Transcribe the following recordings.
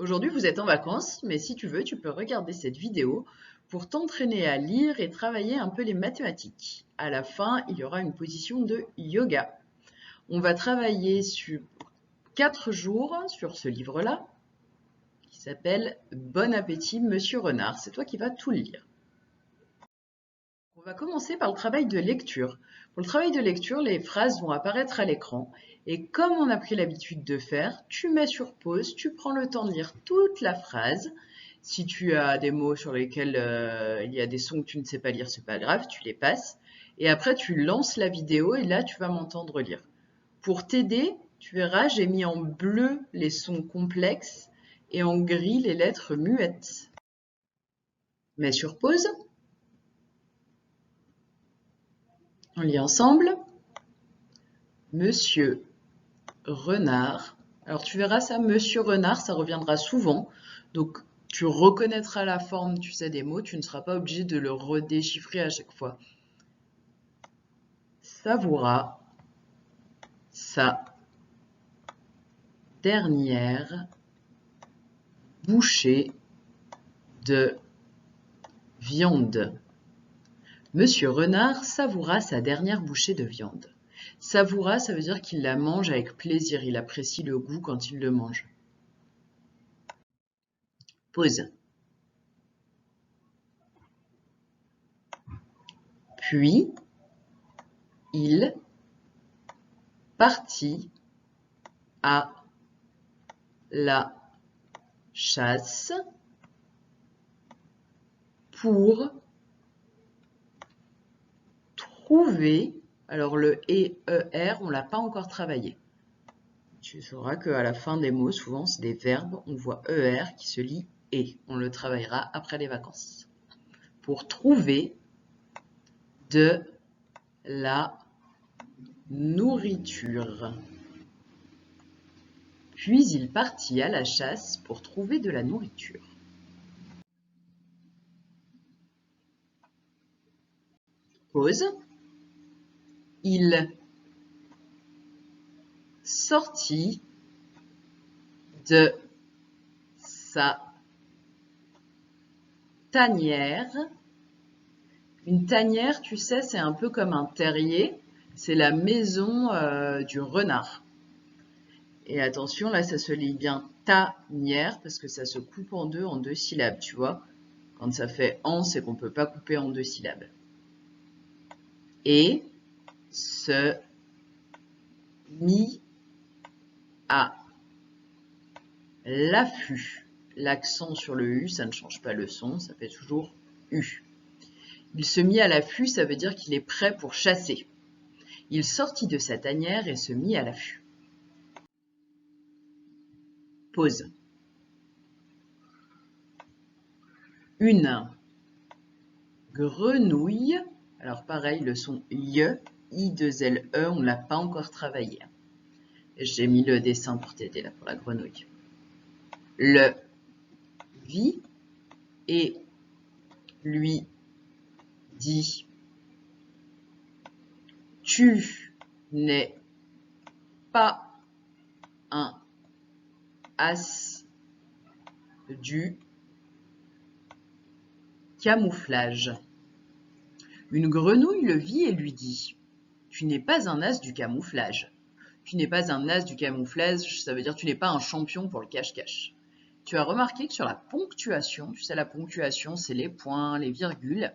Aujourd'hui, vous êtes en vacances, mais si tu veux, tu peux regarder cette vidéo pour t'entraîner à lire et travailler un peu les mathématiques. À la fin, il y aura une position de yoga. On va travailler sur 4 jours sur ce livre-là, qui s'appelle Bon appétit, Monsieur Renard. C'est toi qui vas tout lire. On va commencer par le travail de lecture. Pour le travail de lecture, les phrases vont apparaître à l'écran. Et comme on a pris l'habitude de faire, tu mets sur pause, tu prends le temps de lire toute la phrase. Si tu as des mots sur lesquels il y a des sons que tu ne sais pas lire, c'est pas grave, tu les passes. Et après, tu lances la vidéo et là, tu vas m'entendre lire. Pour t'aider, tu verras, j'ai mis en bleu les sons complexes et en gris les lettres muettes. Mets sur pause. On lit ensemble. Monsieur Renard. Alors tu verras ça, Monsieur Renard, ça reviendra souvent. Donc tu reconnaîtras la forme, tu sais, des mots, tu ne seras pas obligé de le redéchiffrer à chaque fois. Savoura sa dernière bouchée de viande. Monsieur Renard savoura sa dernière bouchée de viande. Savoura, ça veut dire qu'il la mange avec plaisir, il apprécie le goût quand il le mange. Pause. Puis, il partit à la chasse pour trouver, alors le ER, on ne l'a pas encore travaillé. Tu sauras qu'à la fin des mots, souvent c'est des verbes, on voit ER qui se lit et. On le travaillera après les vacances. Pour trouver de la nourriture. Puis il partit à la chasse pour trouver de la nourriture. Pause. Il sortit de sa tanière. Une tanière, tu sais, c'est un peu comme un terrier. C'est la maison du renard. Et attention, là, ça se lit bien tanière parce que ça se coupe en deux syllabes, tu vois. Quand ça fait en, c'est qu'on ne peut pas couper en 2 syllabes. Et se mit à l'affût. L'accent sur le U, ça ne change pas le son, ça fait toujours U. Il se mit à l'affût, ça veut dire qu'il est prêt pour chasser. Il sortit de sa tanière et se mit à l'affût. Pause. Une grenouille, alors pareil, le son Y, I2LE, on ne l'a pas encore travaillé. J'ai mis le dessin pour t'aider là, pour la grenouille. Le vit et lui dit: tu n'es pas un as du camouflage. Une grenouille le vit et lui dit: tu n'es pas un as du camouflage. Tu n'es pas un as du camouflage, ça veut dire tu n'es pas un champion pour le cache-cache. Tu as remarqué que sur la ponctuation, tu sais, la ponctuation, c'est les points, les virgules,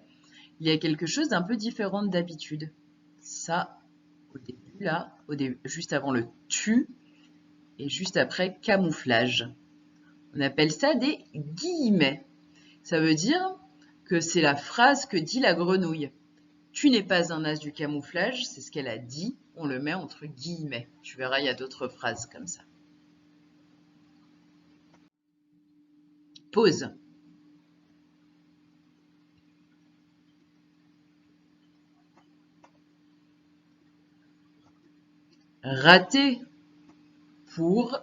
il y a quelque chose d'un peu différent d'habitude. Ça, au début, là, juste avant le tu, et juste après camouflage. On appelle ça des guillemets. Ça veut dire que c'est la phrase que dit la grenouille. Tu n'es pas un as du camouflage, c'est ce qu'elle a dit, on le met entre guillemets. Tu verras, il y a d'autres phrases comme ça. Pause. Raté pour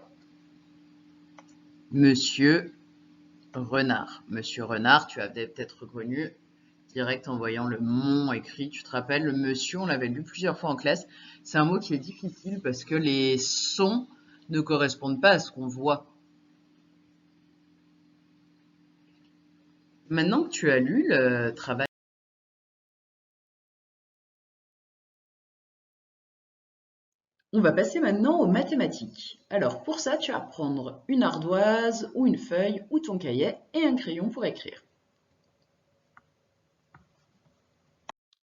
Monsieur Renard. Monsieur Renard, tu as peut-être reconnu direct en voyant le mon écrit. Tu te rappelles, le monsieur, on l'avait lu plusieurs fois en classe. C'est un mot qui est difficile parce que les sons ne correspondent pas à ce qu'on voit. Maintenant que tu as lu le travail, on va passer maintenant aux mathématiques. Alors pour ça, tu vas prendre une ardoise ou une feuille ou ton cahier et un crayon pour écrire.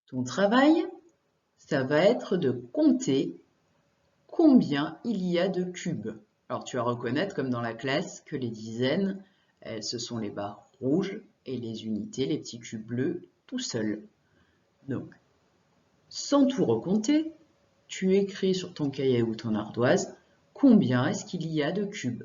Ton travail, ça va être de compter combien il y a de cubes. Alors tu vas reconnaître, comme dans la classe, que les dizaines, ce sont les barres rouges et les unités, les petits cubes bleus, tout seuls. Donc, sans tout recompter, tu écris sur ton cahier ou ton ardoise combien est-ce qu'il y a de cubes.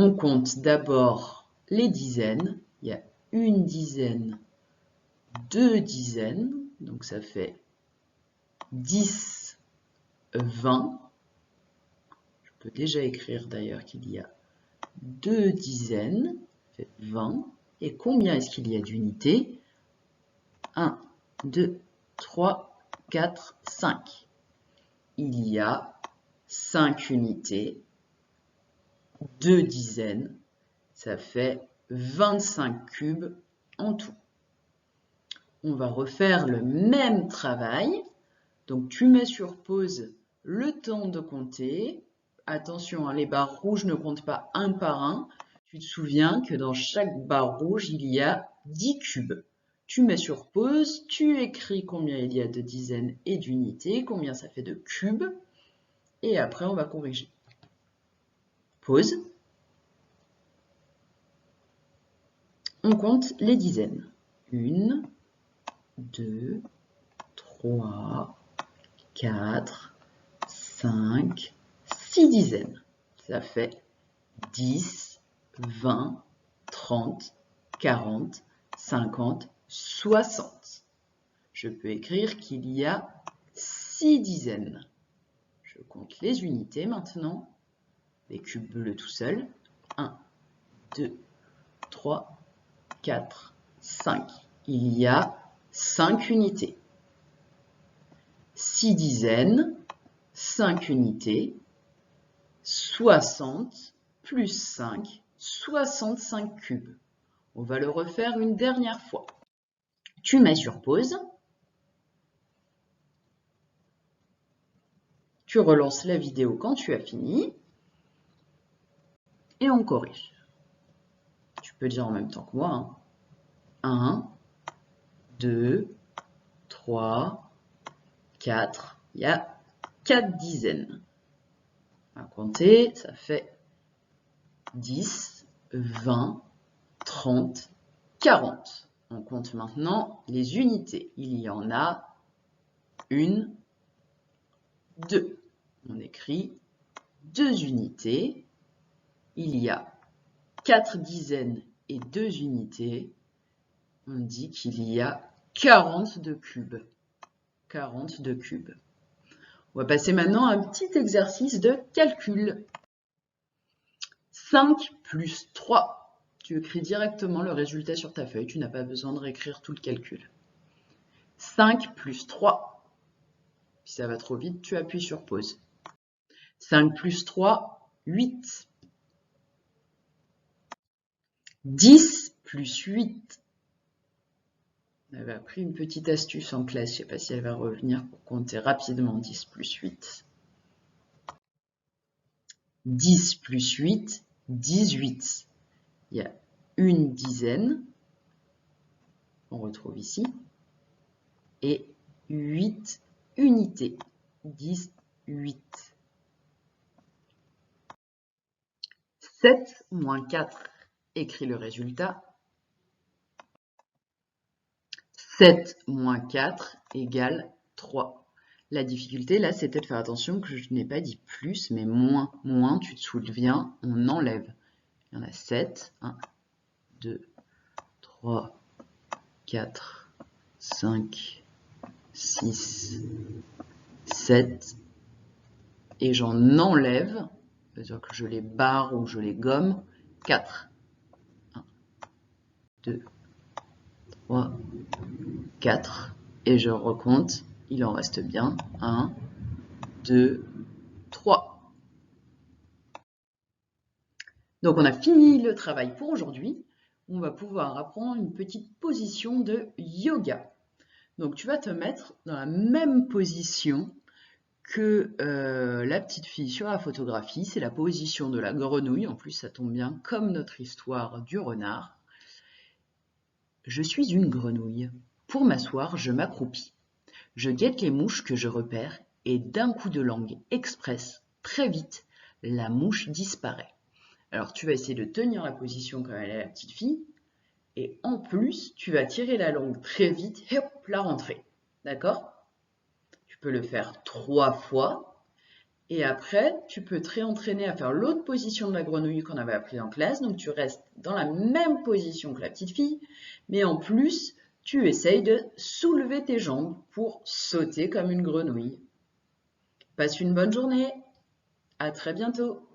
On compte d'abord les dizaines. Il y a une dizaine, deux dizaines, donc ça fait 10, 20. Je peux déjà écrire d'ailleurs qu'il y a deux dizaines, ça fait 20. Et combien est-ce qu'il y a d'unités? 1, 2, 3, 4, 5. Il y a 5 unités. Deux dizaines, ça fait 25 cubes en tout. On va refaire le même travail. Donc tu mets sur pause le temps de compter. Attention, les barres rouges ne comptent pas un par un. Tu te souviens que dans chaque barre rouge, il y a 10 cubes. Tu mets sur pause, tu écris combien il y a de dizaines et d'unités, combien ça fait de cubes, et après on va corriger. Pause. On compte les dizaines. 1, 2, 3, 4, 5, 6 dizaines. Ça fait 10, 20, 30, 40, 50, 60. Je peux écrire qu'il y a 6 dizaines. Je compte les unités maintenant. Les cubes bleus tout seuls. 1, 2, 3, 4, 5. Il y a 5 unités. 6 dizaines, 5 unités, 60 plus 5, 65 cubes. On va le refaire une dernière fois. Tu mets sur pause. Tu relances la vidéo quand tu as fini. Et on corrige. Tu peux dire en même temps que moi. 1, 2, 3, 4. Il y a 4 dizaines. À compter, ça fait 10, 20, 30, 40. On compte maintenant les unités. Il y en a 1, 2. On écrit 2 unités. Il y a 4 dizaines et 2 unités. On dit qu'il y a 42 cubes. 42 cubes. On va passer maintenant à un petit exercice de calcul. 5 plus 3. Tu écris directement le résultat sur ta feuille. Tu n'as pas besoin de réécrire tout le calcul. 5 plus 3. Si ça va trop vite, tu appuies sur pause. 5 plus 3, 8. 10 plus 8. On avait appris une petite astuce en classe. Je ne sais pas si elle va revenir pour compter rapidement 10 plus 8. 10 plus 8, 18. Il y a une dizaine. On retrouve ici. Et 8 unités. 10, 8. 7 moins 4. Écris le résultat. 7 moins 4 égale 3. La difficulté, là, c'était de faire attention que je n'ai pas dit plus, mais moins. Moins, tu te souviens, on enlève. Il y en a 7. 1, 2, 3, 4, 5, 6, 7. Et j'en enlève c'est-à-dire que je les barre ou je les gomme. 4. 1, 2, 3, 4. Et je recompte. Il en reste bien. 1, 2, 3. Donc on a fini le travail pour aujourd'hui. On va pouvoir apprendre une petite position de yoga. Donc tu vas te mettre dans la même position que la petite fille sur la photographie. C'est la position de la grenouille. En plus, ça tombe bien comme notre histoire du renard. Je suis une grenouille. Pour m'asseoir, je m'accroupis. Je guette les mouches que je repère et d'un coup de langue express, très vite, la mouche disparaît. Alors tu vas essayer de tenir la position comme elle est la petite fille et en plus, tu vas tirer la langue très vite et hop, la rentrée. D'accord? Tu peux le faire 3 fois et après, tu peux te réentraîner à faire l'autre position de la grenouille qu'on avait appris en classe. Donc tu restes dans la même position que la petite fille, mais en plus, tu essayes de soulever tes jambes pour sauter comme une grenouille. Passe une bonne journée. À très bientôt.